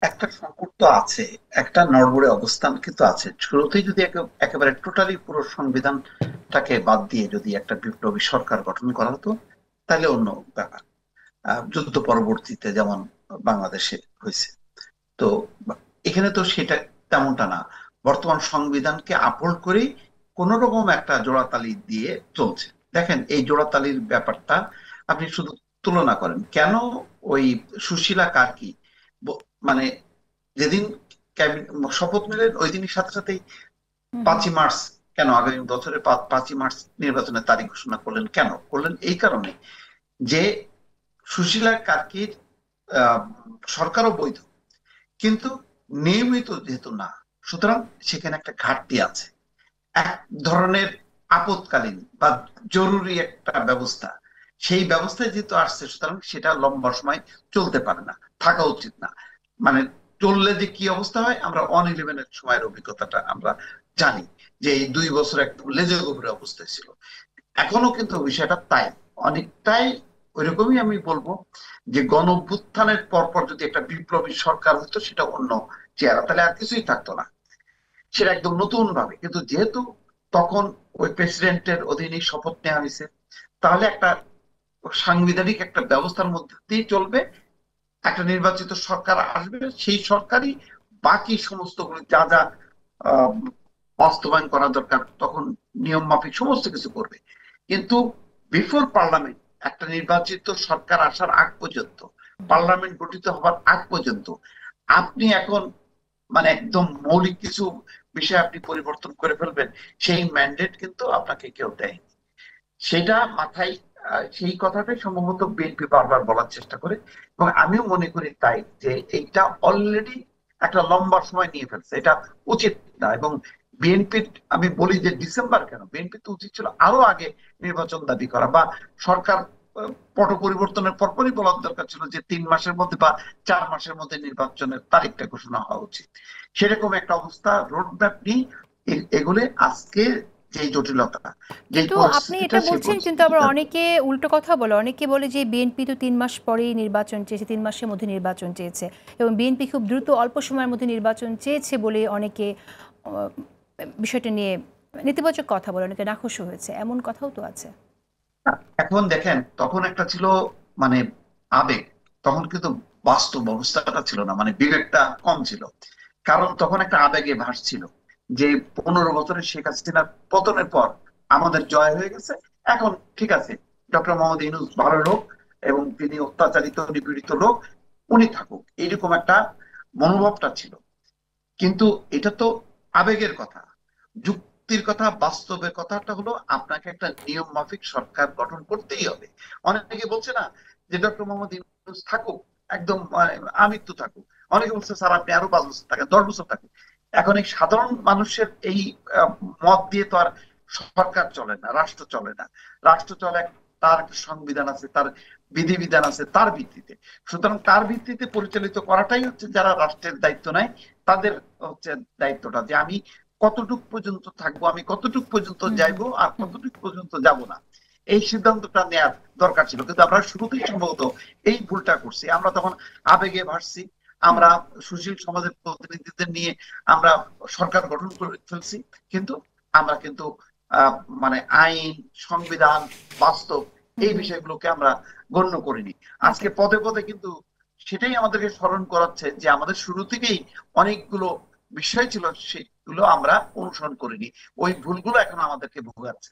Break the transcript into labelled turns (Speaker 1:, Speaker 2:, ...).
Speaker 1: একটা সংকট তো আছে, একটা নড়বড়ে অবস্থান কিন্তু আছে। শুরুতেই যদি একেবারে টোটালি পুরো সংবিধানটাকে বাদ দিয়ে যদি একটা বিপ্লবী সরকার গঠন করা হতো, তাহলে অন্য ব্যাপার। যুদ্ধ পরবর্তীতে যেমন বাংলাদেশে হয়েছে, তো এখানে তো সেটা তেমনটা না। বর্তমান সংবিধানকে আপহোল্ড করেই কোন রকম একটা জোড়াতালি দিয়ে চলছে। দেখেন এই জোড়াতালির ব্যাপারটা আপনি শুধু তুলনা করেন কেন। ওই সুশীলা কার্কি মানে যেদিন শপথ নিলেন ওই দিনের সাথে সাথেই
Speaker 2: হুম হুম।
Speaker 1: 5ই মার্চ, কেন আগামী বছরের 5ই মার্চ নির্বাচনের তারিখ ঘোষণা করলেন? কেন করলেন? এই কারণে যে সুশীলা কার্কির আহ, সরকারও বৈধ, কিন্তু নিয়মিত যেহেতু না, সুতরাং সেখানে একটা ঘাটতি আছে। এক ধরনের আপৎকালীন বা জরুরি একটা ব্যবস্থা, সেই ব্যবস্থায় যেহেতু আসছে, সুতরাং সেটা লম্বা সময় চলতে পারে না, থাকা উচিত না। মানে চললে যে কি অবস্থা হয়, আমরা 1-11 সময়ের অভিজ্ঞতাটা আমরা জানি, যে এই 2 বছর একদম লেজে গভীর অবস্থায় ছিল। এখনো কিন্তু বিষয়টা তাই, অনেকটাই ওইরকমই। আমি বলবো যে গণ অভ্যুত্থানের পর পর যদি একটা বিপ্লবী সরকার হতো, সেটা অন্য চেহারা, তাহলে আর কিছুই থাকতো না, সেটা একদম নতুন ভাবে। কিন্তু যেহেতু তখন ওই প্রেসিডেন্টের অধীনে শপথ নেওয়া হয়েছে, তাহলে একটা সাংবিধানিক একটা ব্যবস্থার মধ্যে দিয়ে চলবে, একটা নির্বাচিত সরকার আসবে, সেই সরকারই বাকি সমস্ত যা যা আহ, বাস্তবায়ন করা দরকার তখন নিয়ম মাফিক সমস্ত কিছু করবে। কিন্তু বিফোর পার্লামেন্ট, একটা নির্বাচিত সরকার আসার আগ পর্যন্ত, পার্লামেন্ট গঠিত হবার আগ পর্যন্ত আপনি এখন মানে একদম মৌলিক কিছু বিষয় আপনি পরিবর্তন করে ফেলবেন, সেই ম্যান্ডেট কিন্তু আপনাকে কেউ দেয়। সেটা মাথায়, সেই কথাটাই সম্ভবত বিএনপি বারবার বলার চেষ্টা করে, এবং আমিও মনে করি তাই, যে এইটা অলরেডি একটা লম্বা সময় নিয়ে ফেলছে, এটা উচিত না। এবং বিএনপির, আমি বলি যে ডিসেম্বর কেন, বিএনপি তো উচিত ছিল আরো আগে নির্বাচন দাবি করা, বা সরকার পট পরিবর্তনের পরপরই বলার দরকার ছিল যে 3 মাসের মধ্যে বা 4 মাসের মধ্যে নির্বাচনের তারিখটা ঘোষণা হওয়া উচিত। সেরকম একটা অবস্থা রোড ম্যাপ নিয়ে এগুলো আজকে যে জটিলতা, যে
Speaker 2: কিন্তু আপনি
Speaker 1: পরিস্থিতিটা,
Speaker 2: এটা
Speaker 1: সেই
Speaker 2: বলছেন, কিন্তু আবার
Speaker 1: পরিস্থিতিটা।
Speaker 2: অনেকে উল্টো কথা বলে, অনেকে বলে যে বিএনপি তো 3 মাস পরেই নির্বাচন চেয়েছে, 3 মাসের মধ্যে নির্বাচন চেয়েছে, এবং বিএনপি খুব দ্রুত অল্প সময়ের মধ্যে নির্বাচন চেয়েছে বলে অনেকে আহ, বিষয়টা নিয়ে নেতিবাচক কথা বলে, অনেকে নাখুশি হয়েছে, এমন কথাও তো আছে।
Speaker 1: এখন দেখেন, তখন একটা ছিল মানে আবেগ, তখন কিন্তু বাস্তব অবস্থাটা ছিল না, মানে বিবেকটা কম ছিল। কারণ তখন একটা আবেগে ভাসছিল যে 15 বছরের শেখ হাসিনার পতনের পর আমাদের জয় হয়ে গেছে, এখন ঠিক আছে, ডক্টর মোহাম্মদ ইউনূস ভালো লোক এবং তিনি অত্যাচারিত নিপীড়িত লোক, উনি থাকুক, এইরকম একটা মনোভাবটা ছিল। কিন্তু এটা তো আবেগের কথা। যুক্তির কথা, বাস্তবের কথাটা হলো আপনাকে একটা নিয়ম মাফিক সরকার গঠন করতেই হবে। অনেকে বলছে না যে ডক্টর মোহাম্মদ ইউনূস থাকুক, একদম আমৃত্যু থাকুক। অনেকে বলছে স্যার আপনি আরো 5 বছর থাকেন, 10 বছর থাকুক। এখন এই সাধারণ মানুষের এই আহ, মত দিয়ে তো আর সরকার চলে না, রাষ্ট্র চলে না। রাষ্ট্র চলে তার একটা সংবিধান আছে, তার বিধিবিধান আছে, তার ভিত্তিতে। সুতরাং তার ভিত্তিতে পরিচালিত করাটাই হচ্ছে যারা রাষ্ট্রের দায়িত্ব নেয়, তাদের হচ্ছে দায়িত্বটা, যে আমি কতটুক পর্যন্ত থাকবো, আমি কতটুক পর্যন্ত
Speaker 2: হুম হুম
Speaker 1: যাইবো, আর
Speaker 2: হুম।
Speaker 1: কতটুক পর্যন্ত যাব না। এই সিদ্ধান্তটা নেওয়ার দরকার ছিল, কিন্তু আমরা শুরুতেই সম্ভবত এই ভুলটা করছি। আমরা তখন আবেগে ভাসছি,
Speaker 2: হুম।
Speaker 1: আমরা সুশীল সমাজের প্রতিনিধিদের নিয়ে আমরা সরকার গঠন করে ফেলছি। কিন্তু আমরা কিন্তু আহ মানে আইন, সংবিধান, বাস্তব,
Speaker 2: হুম
Speaker 1: এই
Speaker 2: হুম।
Speaker 1: বিষয়গুলোকে আমরা গণ্য করিনি।
Speaker 2: ওকে।
Speaker 1: আজকে পদে পদে কিন্তু সেটাই আমাদেরকে স্মরণ করাচ্ছে যে আমাদের শুরু থেকেই অনেকগুলো বিষয় ছিল, সেগুলো আমরা অনুসরণ করিনি। ওই ভুলগুলো এখন আমাদেরকে ভোগাচ্ছে।